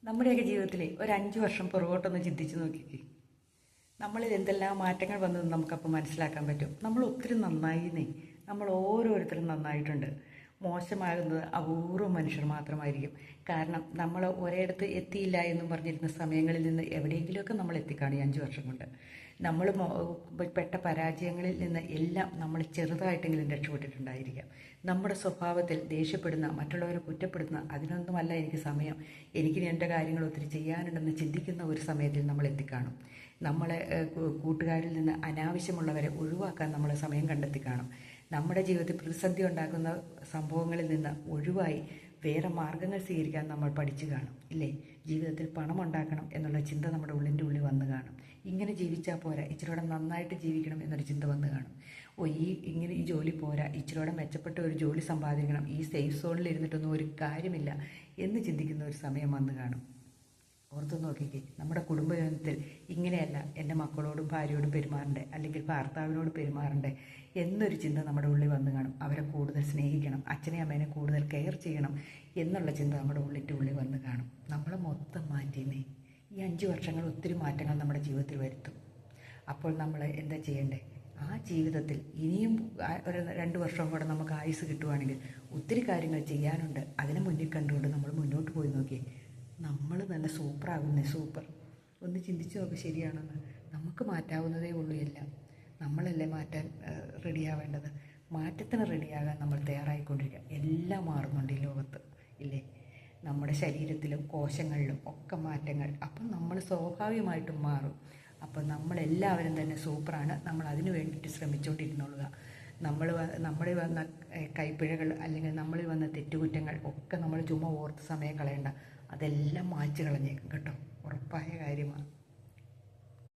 നമ്മുടെയൊക്കെ ജീവിതത്തിൽ ഒരു 5 വർഷം പുറകോട്ടൊന്ന് ചിന്തിച്ച് നോക്കിക്കേ. നമ്മളിൽ എന്തെല്ലാം മാറ്റങ്ങൾ വന്നതെന്ന് നമുക്കപ്പോൾ മനസ്സിലാക്കാൻ പറ്റും. നമ്മൾ ഒത്തിരി നന്നായിന്നേ, നമ്മൾ ഓരോരുത്തരും നന്നായിട്ടുണ്ട്. മോശമാകുന്നത് അപൂർവം മനുഷ്യർ മാത്രമായിരിക്കും. കാരണം നമ്മൾ ഒരിടത്ത് എത്തിയില്ല എന്നും പറഞ്ഞിരുന്ന സമയങ്ങളിൽ നിന്ന് എവിടെയെങ്കിലുമൊക്കെ നമ്മൾ എത്തിക്കാണും ഈ 5 വർഷം കൊണ്ട്. നമ്മൾ പെട്ട പരാജയങ്ങളിൽ നിന്ന് എല്ലാം നമ്മൾ ചെറുതായിട്ടെങ്കിലും രക്ഷപ്പെട്ടിട്ടുണ്ടായിരിക്കാം. നമ്മുടെ സ്വഭാവത്തിൽ ദേഷ്യപ്പെടുന്ന, മറ്റുള്ളവരെ കുറ്റപ്പെടുത്തുന്ന, അതിനൊന്നുമല്ല എനിക്ക് സമയം, എനിക്ക് എൻ്റെ കാര്യങ്ങൾ ഒത്തിരി ചെയ്യാനുണ്ടെന്ന് ചിന്തിക്കുന്ന ഒരു സമയത്തിൽ നമ്മൾ എത്തിക്കാണും. നമ്മളെ കൂട്ടുകാരിൽ നിന്ന് അനാവശ്യമുള്ളവരെ ഒഴിവാക്കാൻ നമ്മൾ സമയം കണ്ടെത്തി കാണും. നമ്മുടെ ജീവിതത്തിൽ പ്രതിസന്ധി ഉണ്ടാക്കുന്ന സംഭവങ്ങളിൽ നിന്ന് ഒഴിവായി വേറെ മാർഗങ്ങൾ സ്വീകരിക്കാൻ നമ്മൾ പഠിച്ചു കാണും, ഇല്ലേ? ജീവിതത്തിൽ പണം ഉണ്ടാക്കണം എന്നുള്ള ചിന്ത നമ്മുടെ ഉള്ളിൻ്റെ ഉള്ളിൽ വന്ന് കാണും. ഇങ്ങനെ ജീവിച്ചാൽ പോരാ, ഇച്ചിരിയോടെ നന്നായിട്ട് ജീവിക്കണം എന്നൊരു ചിന്ത വന്ന് കാണും. ഇങ്ങനെ ഈ ജോലി പോരാ, ഇച്ചിരിയോടെ മെച്ചപ്പെട്ട ഒരു ജോലി സമ്പാദിക്കണം, ഈ സേഫ് സോണിൽ ഇരുന്നിട്ടൊന്നും ഒരു കാര്യമില്ല എന്ന് ചിന്തിക്കുന്ന ഒരു സമയം വന്ന് കാണും. ഓർത്ത് നോക്കിക്കേ, നമ്മുടെ കുടുംബജീവിതത്തിൽ ഇങ്ങനെയല്ല എൻ്റെ മക്കളോടും ഭാര്യയോടും പെരുമാറണ്ടേ, അല്ലെങ്കിൽ ഭർത്താവിനോട് പെരുമാറണ്ടേ എന്നൊരു ചിന്ത നമ്മുടെ ഉള്ളിൽ വന്ന് കാണും. അവരെ കൂടുതൽ സ്നേഹിക്കണം, അച്ഛനെ അമ്മേനെ കൂടുതൽ കെയർ ചെയ്യണം എന്നുള്ള ചിന്ത നമ്മുടെ ഉള്ളിൻ്റെ ഉള്ളിൽ വന്ന് കാണും. നമ്മളെ മൊത്തം മാറ്റിയെന്നേ ഈ 5 വർഷങ്ങൾ ഒത്തിരി മാറ്റങ്ങൾ നമ്മുടെ ജീവിതത്തിൽ വരുത്തും. അപ്പോൾ നമ്മൾ എന്താ ചെയ്യേണ്ടേ? ആ ജീവിതത്തിൽ ഇനിയും ഒരു 2 വർഷം കൂടെ നമുക്ക് ആയുസ് കിട്ടുവാണെങ്കിൽ ഒത്തിരി കാര്യങ്ങൾ ചെയ്യാനുണ്ട്. അതിനെ മുന്നിൽ കണ്ടുകൊണ്ട് നമ്മൾ മുന്നോട്ട് പോയി നോക്കിയേ, നമ്മൾ നല്ല സൂപ്പറാകുന്നേ, സൂപ്പർ. ഒന്ന് ചിന്തിച്ച് നോക്ക്, ശരിയാണെന്ന്. നമുക്ക് മാറ്റാവുന്നതേ ഉള്ളൂ എല്ലാം. നമ്മളല്ലേ മാറ്റാൻ റെഡിയാവേണ്ടത്. മാറ്റത്തിന് റെഡിയാകാൻ നമ്മൾ തയ്യാറായിക്കൊണ്ടിരിക്കുക. എല്ലാം മാറുന്നുണ്ട് ഈ ലോകത്ത്, ഇല്ലേ? നമ്മുടെ ശരീരത്തിലും കോശങ്ങളിലും ഒക്കെ മാറ്റങ്ങൾ. അപ്പം നമ്മൾ സ്വാഭാവികമായിട്ടും മാറും. അപ്പം നമ്മളെല്ലാവരും തന്നെ സൂപ്പറാണ്. നമ്മൾ അതിനു വേണ്ടിയിട്ട് ശ്രമിച്ചുകൊണ്ടിരുന്നുള്ളുക. നമ്മളിൽ വന്ന കൈപ്പിഴകൾ അല്ലെങ്കിൽ നമ്മളിൽ വന്ന തെറ്റുകുറ്റങ്ങൾ ഒക്കെ നമ്മൾ ചുമ്മാ ഓർത്ത് സമയം കളയണ്ട. അതെല്ലാം മായ്ച്ചു കളഞ്ഞേക്കും കേട്ടോ, ഉറപ്പായ കാര്യമാണ്.